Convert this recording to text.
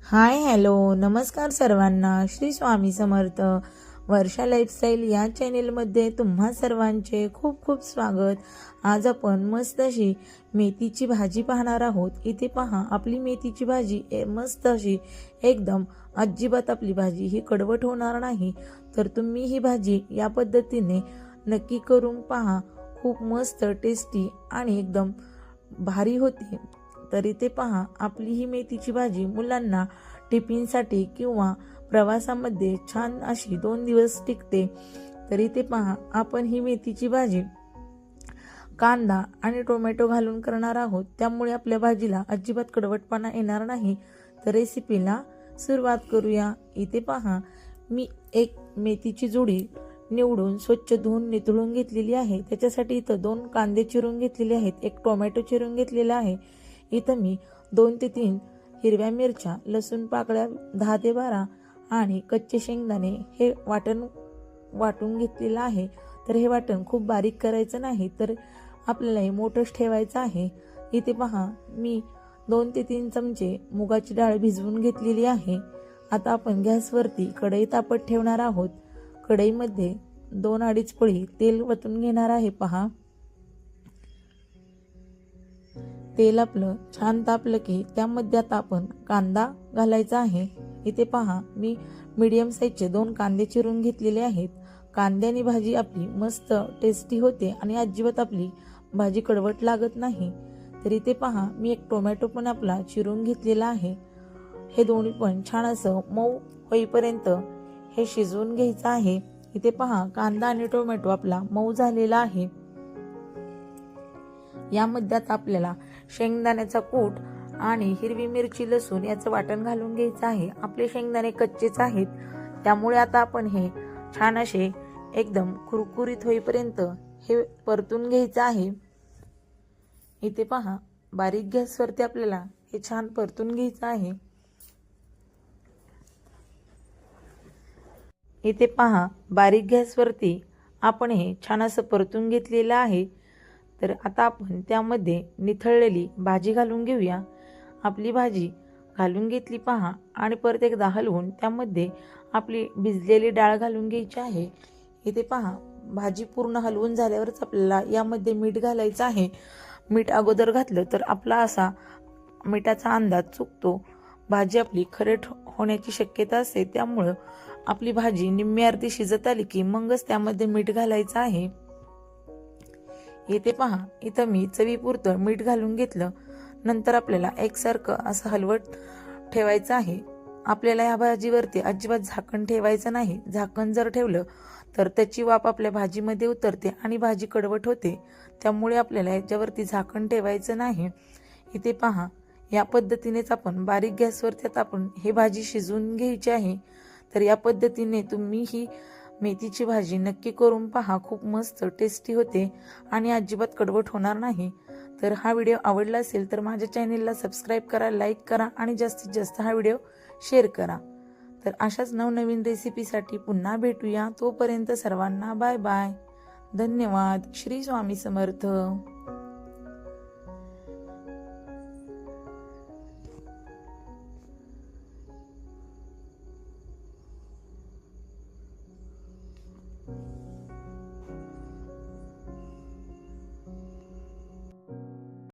Hi hello नमस्कार सर्वांना. श्री स्वामी समर्थ. वर्षा lifestyle या चॅनेलमध्ये तुम्हा सर्वांचे खूप खूप स्वागत. आज आपण मस्त अशी मेथीची भाजी पाहणार आहोत. इथे पहा, आपली मेथीची भाजी मस्त अशी एकदम अजिबात आपली भाजी ही कडवट होणार नाही. तर तुम्ही ही भाजी या पद्धतीने नक्की करून पहा. खूप मस्त टेस्टी आणि एकदम भारी होते. तर इथे पहा, आपली ही मेथीची भाजी मुलांना टिफिनसाठी किंवा प्रवासामध्ये छान अशी 2 दिवस टिकते. तर इथे पहा, आपण ही मेथीची भाजी कांदा आणि टोमॅटो घालून करणार आहोत. त्यामुळे आपल्या भाजीला अजिबात कडवटपणा येणार नाही. तर रेसिपीला सुरुवात करूया. इथे पहा, मी एक मेथीची जुडी निवडून स्वच्छ धुवून नितळून घेतलेली आहे. त्याच्यासाठी इथं 2 कांदे चिरून घेतलेले आहेत, 1 टोमॅटो चिरून घेतलेला आहे. इथं मी 2 ते 3 हिरव्या मिरच्या, लसूण पाकळ्या 10 ते 12 आणि कच्चे शेंगदाणे हे वाटून घेतलेलं आहे. तर हे वाटण खूप बारीक करायचं नाही, तर आपल्याला हे मोठंच ठेवायचं आहे. इथे पहा, मी 2 ते 3 चमचे मुगाची डाळ भिजवून घेतलेली आहे. आता आपण गॅसवरती कढई तापत ठेवणार आहोत. कढईमध्ये 2-2.5 पळी तेल वतून घेणार आहे. पहा, तेल आपलं छान तापलं की त्यामध्ये आता आपण कांदा घालायचा आहे. इथे पहा, मी मीडियम साईजचे 2 कांदे चिरून घेतलेले आहेत. कांद्याने भाजी आपली मस्त टेस्टी होते आणि अजिबात आपली भाजी कडवट लागत नाही. तर इथे पहा, मी 1 टोमॅटो पण आपला चिरून घेतलेला आहे. हे दोन्ही पण छान असं मऊ होईपर्यंत हे शिजवून घ्यायचं आहे. इथे पहा, कांदा आणि टोमॅटो आपला मऊ झालेला आहे. यामध्ये आता आपल्याला शेंगदाण्याचा कूट आणि हिरवी मिरची, लसूण याचं वाटण घालून घ्यायचं आहे. आपले शेंगदाणे कच्चेच आहेत, त्यामुळे आता आपण हे छान असे एकदम कुरकुरीत होईपर्यंत हे परतून घ्यायचं आहे. इथे पहा, बारीक गॅसवरती आपल्याला हे छान परतून घ्यायचं आहे. इथे पहा, बारीक गॅसवरती आपण हे छान असं परतून घेतलेलं आहे. तर आता आपण त्यामध्ये निथळलेली भाजी घालून घेऊया. आपली भाजी घालून घेतली पहा, आणि परत एकदा हलवून त्यामध्ये आपली भिजलेली डाळ घालून घ्यायची आहे. इथे पहा, भाजी पूर्ण हलवून झाल्यावरच आपल्याला यामध्ये मीठ घालायचं आहे. मीठ अगोदर घातलं तर आपला असा मिठाचा अंदाज चुकतो. भाजी आपली खरट होण्याची शक्यता असते. त्यामुळं आपली भाजी निम्मी अर्धी शिजत आली की मगच त्यामध्ये मीठ घालायचं आहे. इथे पहा, इथं मी चवीपुरतं मीठ घालून घेतलं. नंतर आपल्याला एकसारखं असं हलवत ठेवायचं आहे. आपल्याला या भाजीवरती अजिबात झाकण ठेवायचं नाही. झाकण जर ठेवलं तर त्याची वाफ आपल्या भाजीमध्ये उतरते आणि भाजी कडवट होते. त्यामुळे आपल्याला याच्यावरती झाकण ठेवायचं नाही. इथे पहा, या पद्धतीनेच आपण बारीक गॅसवरती आता आपण हे भाजी शिजवून घ्यायची आहे. तर या पद्धतीने तुम्ही ही मेथीची भाजी नक्की करून पहा. खूप मस्त टेस्टी होते आणि अजिबात कडवट होणार नाही. तर हा व्हिडिओ आवडला असेल तर माझ्या चॅनेलला सबस्क्राईब करा, लाईक करा आणि जास्तीत जास्त हा व्हिडिओ शेअर करा. तर अशाच नवनवीन रेसिपीसाठी पुन्हा भेटूया. तोपर्यंत सर्वांना बाय बाय. धन्यवाद. श्री स्वामी समर्थ.